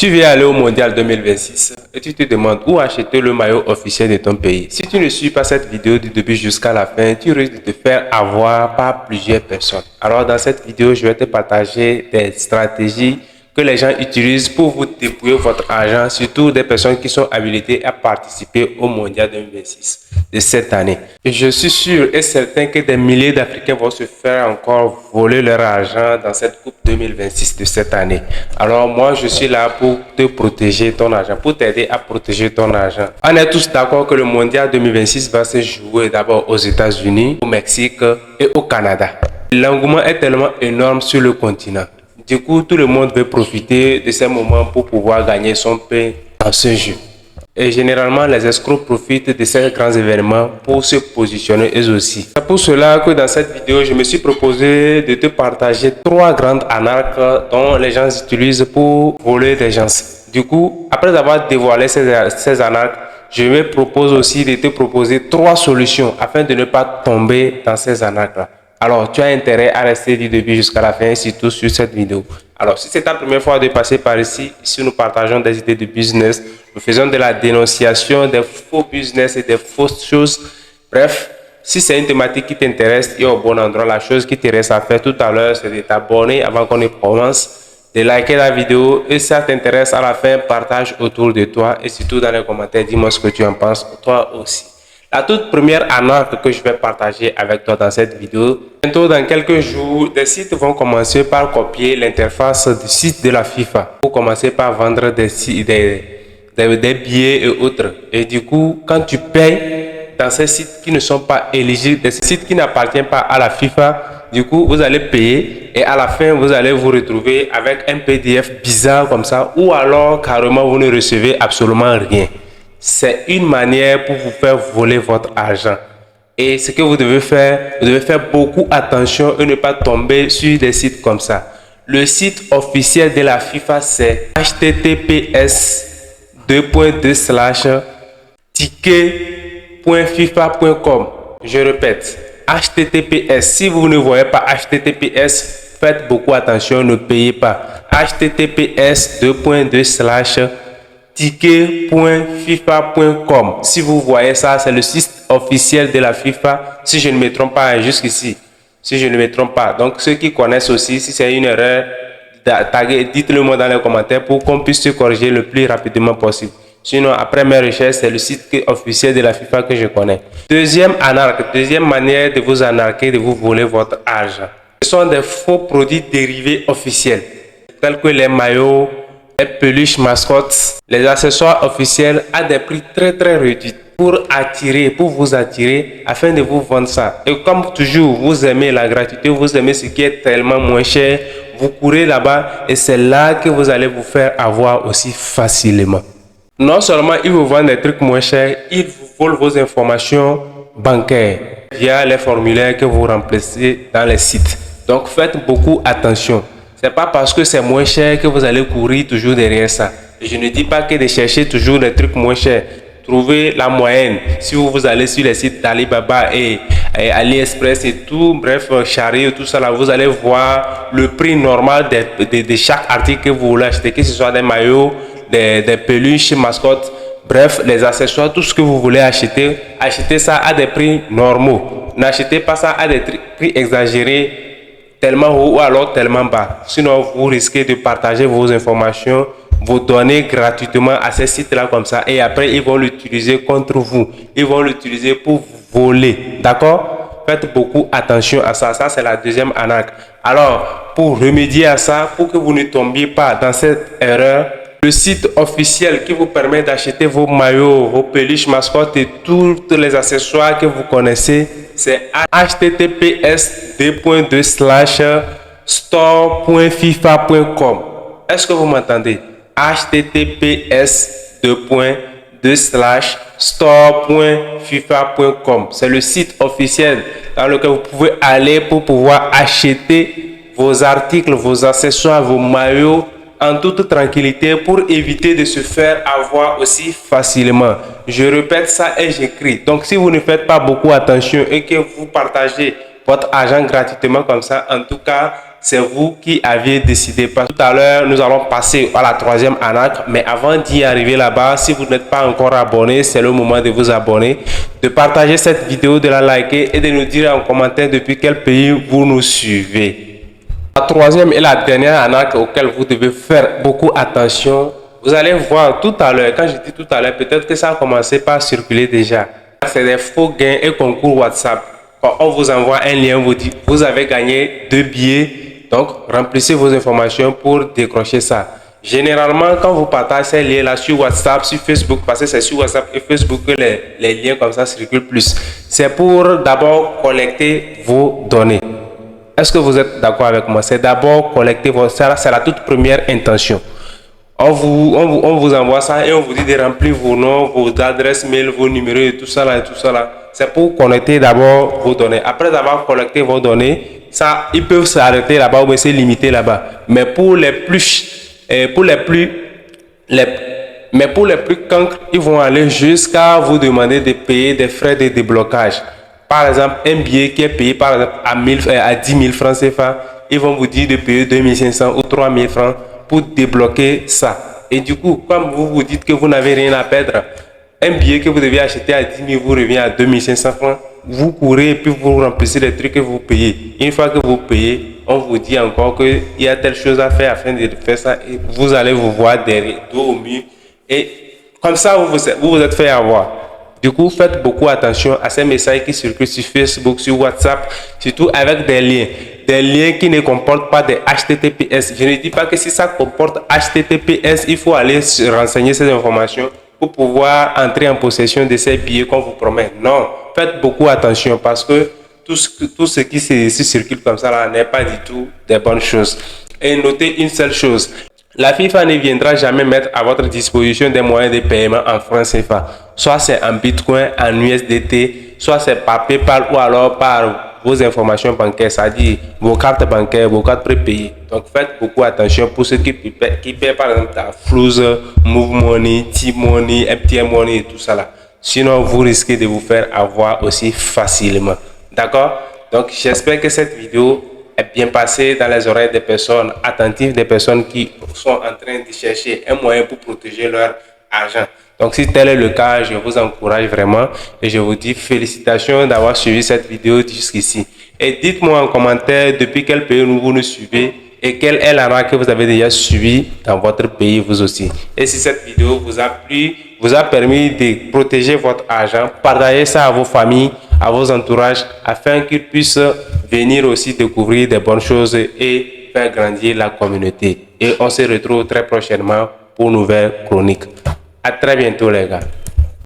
Tu viens aller au Mondial 2026 et tu te demandes où acheter le maillot officiel de ton pays. Si tu ne suis pas cette vidéo du début jusqu'à la fin, tu risques de te faire avoir par plusieurs personnes. Alors dans cette vidéo, je vais te partager des stratégies que les gens utilisent pour vous dépouiller votre argent, surtout des personnes qui sont habilitées à participer au Mondial 2026 de cette année. Et je suis sûr et certain que des milliers d'Africains vont se faire encore voler leur argent dans cette Coupe 2026 de cette année. Alors moi, je suis là pour te protéger ton argent, pour t'aider à protéger ton argent. On est tous d'accord que le Mondial 2026 va se jouer d'abord aux États-Unis, au Mexique et au Canada. L'engouement est tellement énorme sur le continent. Du coup, tout le monde veut profiter de ces moments pour pouvoir gagner son pain dans ce jeu. Et généralement, les escrocs profitent de ces grands événements pour se positionner eux aussi. C'est pour cela que dans cette vidéo, je me suis proposé de te partager 3 grandes arnaques dont les gens utilisent pour voler des gens. Du coup, après avoir dévoilé ces arnaques, je me propose aussi de te proposer 3 solutions afin de ne pas tomber dans ces arnaques-là. Alors, tu as intérêt à rester du début jusqu'à la fin, surtout sur cette vidéo. Alors, si c'est ta première fois de passer par ici, nous partageons des idées de business, nous faisons de la dénonciation des faux business et des fausses choses. Bref, si c'est une thématique qui t'intéresse, et au bon endroit, la chose qui te reste à faire tout à l'heure, c'est de t'abonner avant qu'on ne commence, de liker la vidéo, et si ça t'intéresse à la fin, partage autour de toi, et surtout dans les commentaires, dis-moi ce que tu en penses, toi aussi. La toute première arnaque que je vais partager avec toi dans cette vidéo, bientôt dans quelques jours, des sites vont commencer par copier l'interface du site de la FIFA pour commencer par vendre des billets et autres. Et du coup, quand tu payes dans ces sites qui ne sont pas éligibles, des sites qui n'appartiennent pas à la FIFA, du coup, vous allez payer et à la fin, vous allez vous retrouver avec un PDF bizarre comme ça ou alors carrément, vous ne recevez absolument rien. C'est une manière pour vous faire voler votre argent. Et ce que vous devez faire beaucoup attention et ne pas tomber sur des sites comme ça. Le site officiel de la FIFA, c'est https://ticket.fifa.com. Je répète, https. Si vous ne voyez pas https, faites beaucoup attention, ne payez pas. https://ticket.fifa.com. Si vous voyez ça, c'est le site officiel de la FIFA. Si je ne me trompe pas, jusqu'ici. Si je ne me trompe pas. Donc, ceux qui connaissent aussi, si c'est une erreur, dites-le moi dans les commentaires pour qu'on puisse se corriger le plus rapidement possible. Sinon, après mes recherches, c'est le site officiel de la FIFA que je connais. Deuxième arnaque, deuxième manière de vous arnaquer, de vous voler votre argent. Ce sont des faux produits dérivés officiels, tels que les maillots, les peluches mascottes, les accessoires officiels à des prix très réduits pour vous attirer afin de vous vendre ça. Et comme toujours, vous aimez la gratuité, vous aimez ce qui est tellement moins cher, vous courez là-bas et c'est là que vous allez vous faire avoir aussi facilement. Non seulement ils vous vendent des trucs moins chers, ils vous volent vos informations bancaires via les formulaires que vous remplissez dans les sites. Donc faites beaucoup attention. C'est pas parce que c'est moins cher que vous allez courir toujours derrière ça. Et je ne dis pas que de chercher toujours des trucs moins chers. Trouvez la moyenne. Si vous allez sur les sites d'Alibaba et AliExpress et tout, bref, Chariot, tout ça là, vous allez voir le prix normal de chaque article que vous voulez acheter, que ce soit des maillots, des peluches, mascottes, bref, les accessoires, tout ce que vous voulez acheter, achetez ça à des prix normaux. N'achetez pas ça à des prix exagérés, tellement haut ou alors tellement bas. Sinon, vous risquez de partager vos informations, vos données gratuitement à ces sites-là comme ça. Et après, ils vont l'utiliser contre vous. Ils vont l'utiliser pour vous voler. D'accord? Faites beaucoup attention à ça. Ça, c'est la deuxième arnaque. Alors, pour remédier à ça, pour que vous ne tombiez pas dans cette erreur, le site officiel qui vous permet d'acheter vos maillots, vos peluches mascottes et tous les accessoires que vous connaissez, c'est https://store.fifa.com. Est-ce que vous m'entendez? https://store.fifa.com. C'est le site officiel dans lequel vous pouvez aller pour pouvoir acheter vos articles, vos accessoires, vos maillots en toute tranquillité pour éviter de se faire avoir aussi facilement. Je répète ça et j'écris. Donc si vous ne faites pas beaucoup attention et que vous partagez votre argent gratuitement comme ça, en tout cas, c'est vous qui aviez décidé. Tout à l'heure, nous allons passer à la troisième arnaque. Mais avant d'y arriver là-bas, si vous n'êtes pas encore abonné, c'est le moment de vous abonner, de partager cette vidéo, de la liker et de nous dire en commentaire depuis quel pays vous nous suivez. La troisième et la dernière arnaque auquel vous devez faire beaucoup attention. Vous allez voir tout à l'heure, quand je dis tout à l'heure, peut-être que ça a commencé par circuler déjà. C'est des faux gains et concours WhatsApp. Quand on vous envoie un lien, vous dit vous avez gagné 2 billets, donc remplissez vos informations pour décrocher ça. Généralement, quand vous partagez ces liens-là sur WhatsApp, sur Facebook, parce que c'est sur WhatsApp et Facebook que les liens comme ça circulent plus, c'est pour d'abord collecter vos données. Est-ce que vous êtes d'accord avec moi? C'est d'abord collecter vos données, c'est la toute première intention. On vous envoie ça et on vous dit de remplir vos noms, vos adresses mail, vos numéros et tout ça là. C'est pour collecter d'abord vos données. Après avoir collecté vos données, ça, ils peuvent s'arrêter là-bas ou bien se limiter là-bas. Mais pour les plus cancres, ils vont aller jusqu'à vous demander de payer des frais de déblocage. Par exemple, un billet qui est payé par exemple à 10 000 francs CFA, ils vont vous dire de payer 2 500 ou 3 000 francs pour débloquer ça. Et du coup, comme vous vous dites que vous n'avez rien à perdre, un billet que vous devez acheter à 10 000 vous revient à 2 500 francs, vous courez et puis vous remplissez les trucs que vous payez. Une fois que vous payez, on vous dit encore qu'il y a telle chose à faire afin de faire ça et vous allez vous voir derrière, dos au mur. Et comme ça, vous vous êtes fait avoir. Du coup, faites beaucoup attention à ces messages qui circulent sur Facebook, sur WhatsApp, surtout avec des liens. Des liens qui ne comportent pas de HTTPS. Je ne dis pas que si ça comporte HTTPS, il faut aller se renseigner ces informations pour pouvoir entrer en possession de ces billets qu'on vous promet. Non, faites beaucoup attention parce que tout ce qui se circule comme ça là n'est pas du tout des bonnes choses. Et notez une seule chose. La FIFA ne viendra jamais mettre à votre disposition des moyens de paiement en francs CFA. Soit c'est en Bitcoin, en USDT, soit c'est par PayPal ou alors par vos informations bancaires, c'est-à-dire vos cartes bancaires, vos cartes prépayées. Donc faites beaucoup attention pour ceux qui paient par exemple la Flouz, Move Money, T-Money, MTM Money et tout ça là. Sinon, vous risquez de vous faire avoir aussi facilement. D'accord? Donc j'espère que cette vidéo est bien passé dans les oreilles des personnes attentives, des personnes qui sont en train de chercher un moyen pour protéger leur argent. Donc si tel est le cas, je vous encourage vraiment et je vous dis félicitations d'avoir suivi cette vidéo jusqu'ici. Et dites-moi en commentaire depuis quel pays vous nous suivez et quelle est l'arnaque que vous avez déjà suivi dans votre pays vous aussi. Et si cette vidéo vous a plu, vous a permis de protéger votre argent, partagez ça à vos familles, à vos entourages, afin qu'ils puissent venir aussi découvrir des bonnes choses et faire grandir la communauté. Et on se retrouve très prochainement pour une nouvelle chronique. À très bientôt les gars.